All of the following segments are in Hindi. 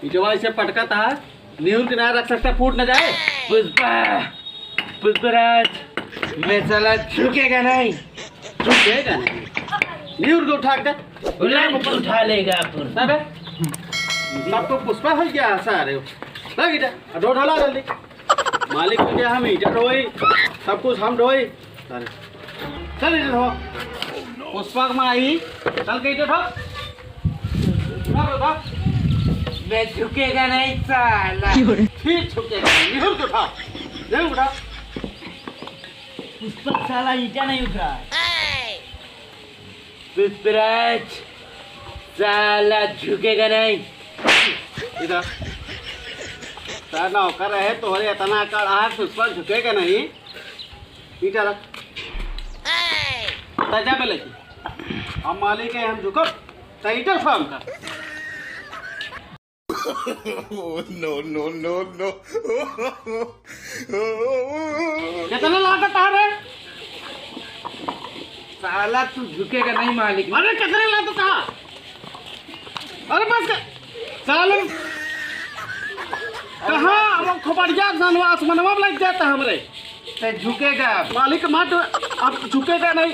इटवा इसे पटका था नींव किनारे रख सकता, फूट न जाए। पुष्पा पुष्पराज, मैं साला झुकेगा नहीं। झुकेगा नहीं, नींव को उठा के उलान को उठा लेगा अपन। सब तो पुष्पा हो गया सारे लग इटा डो ढला जल्दी। मालिक को क्या हम इटा ढोई, सब कुछ हम ढोई सारे। चल इटा ढो, पुष्पा में आई चल के इटा ढो। मैं झुकेगा नहीं साला। फिर झुकेगा नहीं, नींव को उठा, नींव उठा। पुष्पा साला ईटा नहीं उठा। पुष्पराज साला झुकेगा नहीं। इधर नौकर रहे तोहरे इतना कर हाथ पुष्पा झुकेगा नहीं। ईटा रख तजा पे लगी, हम मालिक है हम झुको ईटा उठा हमका। no, no, no, no. कितना लाता तार है साला तू झुकेगा नहीं मालिक। अरे कितने लाता था? अरे बस साले कहाँ हम खोपड़िया धनवास मनवा लग जाता हमरे। तो झुकेगा मालिक मत अब झुकेगा नहीं,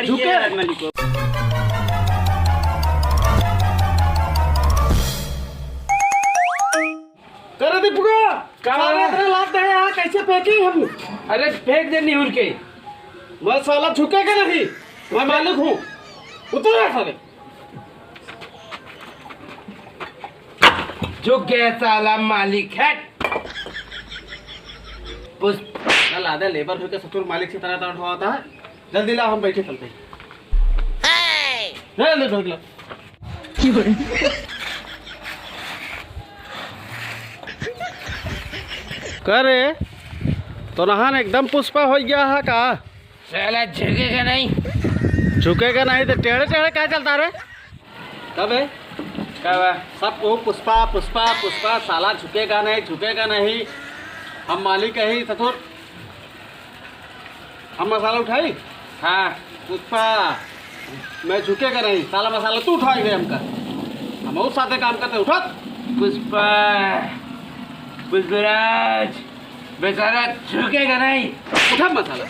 झुके कर दीपुका साले इतने लाते हैं यहाँ कैसे फेंकी हम? अरे फेंक दे निहुर के। मैं साला झुकेगा नहीं, मैं मालिक हूँ। उतर साले झुक गया साला मालिक है। चल आधा लेबर होकर ससुर मालिक से तरह तरह होता है। जल्दी ला हम बैठे चलते हैं। जल्दी ढोक ला। करे तो नहान एकदम पुष्पा हो गया है का? साला झुकेगा नहीं। झुकेगा नहीं तो टेढ़े टेढ़े क्या चलता रे? कब है कब सब वो पुष्पा पुष्पा पुष्पा साला झुकेगा नहीं, झुकेगा नहीं। हम मालिक है ही ससुर, हम मसाला उठाई। हाँ पुष्पा मैं झुकेगा नहीं, साला मसाला तू उठाएंगे हमका, हम और साथे काम करते। उठा पुष्पा पुष्पराज बेचारा झुकेगा नहीं। उठा मसाला।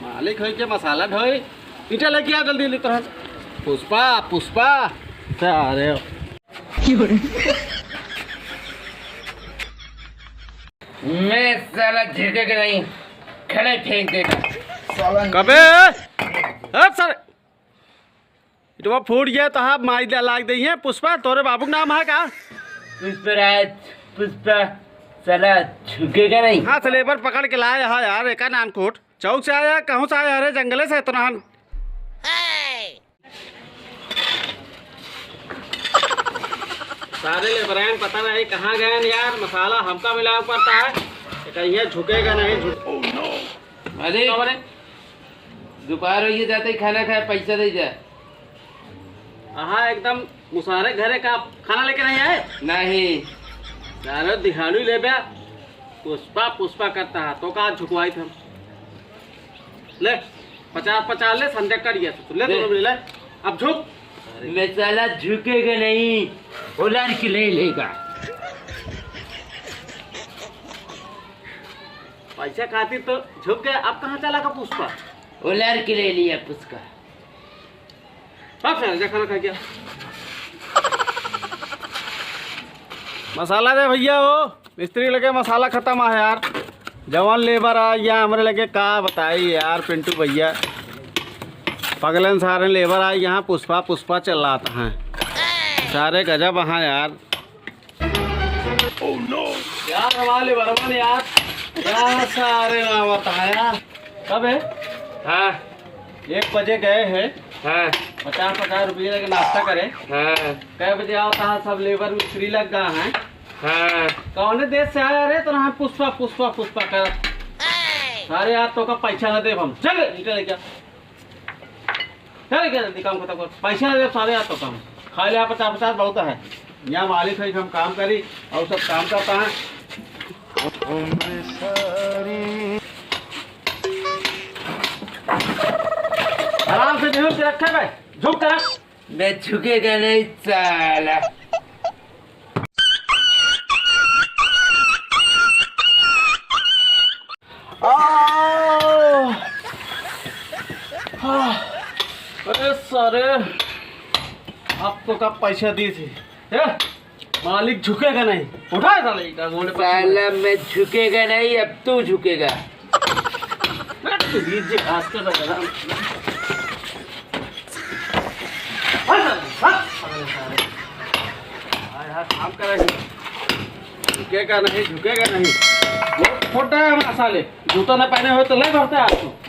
मालिक है के मसाला ढोई ईटा लेके आ जल्दी तरह। पुष्पा पुष्पा अरे मैं साला झुकेगा नहीं, खड़े फेंक देगा साला। कबे सर इटवा फूट गया तो आप माई लाग दी है। पुष्पा तोरे बाबू का नाम है का? पुष्पराज पुष्पा साला झुकेगा नहीं। हाँ से लेबर पकड़ के लाए है यार। एक नानकोट चौक से आया, कहूँ से आया? अरे जंगले से तो नहान। सारे लेबर पता नहीं कहाँ गए यार। मसाला हमका मिला पड़ता है, कहीं झुकेगा नहीं। अरे दोपहर हो जाते ही खाना खाए, पैसा दे जा। हाँ एकदम मुसारे घरे का खाना लेके नहीं आए? नहीं अरे दिहाड़ी ले बे पुष्पा पुष्पा करता है तो कहा झुकवाई थे। ले 50-50 ले संडे कर दिया तो ले तो ले अब झुक। मैं साला झुकेगा नहीं, उलान के ले लेगा। पैसा खातिर तो झुक गए, अब कहाँ चला का पुष्पा? उलान के ले लिया पुष्पा। सब सर खाना खा गया। मसाला दे भैया, वो मिस्त्री लगे मसाला खत्म है यार। जवान लेबर आ गया हमारे लगे का बताई यार। पिंटू भैया पगलन सारे लेबर आए यहाँ, पुष्पा पुष्पा चल रहा था सारे गजब वहाँ यार। यार हमारे बरमन यार क्या सारे बताया। कब है? हाँ 1 बजे गए हैं। हाँ 50-50 रुपये लगे नाश्ता करे। हाँ कै बजे आता है? सब लेबर मिस्त्री लग गया है। हाँ कौन देश से आया रे? तो ना पुष्पा पुष्पा पुष्पा कर सारे यार तो का पैसा न दे हम। चल निकल क्या चल क्या जल्दी काम खत्म कर। पैसा न दे सारे यार तो काम खा लिया। 50-50 बहुत है। यहाँ मालिक है हम काम करी और सब काम करता है। रखा है भाई, झुक कर रख। मैं झुकेगा नहीं साला। अरे सारे आपको कब पैसा दी थी? मालिक झुकेगा नहीं, उठा साले ईटा गोले पर। साला मैं झुकेगा नहीं, अब तू झुकेगा। दीजिए घास का लगा। काम करेंगे, झुकेगा नहीं, झुकेगा नहीं। बहुत छोटा है हमारा साले, जूता न पहने हुए तो नहीं भरते आपको।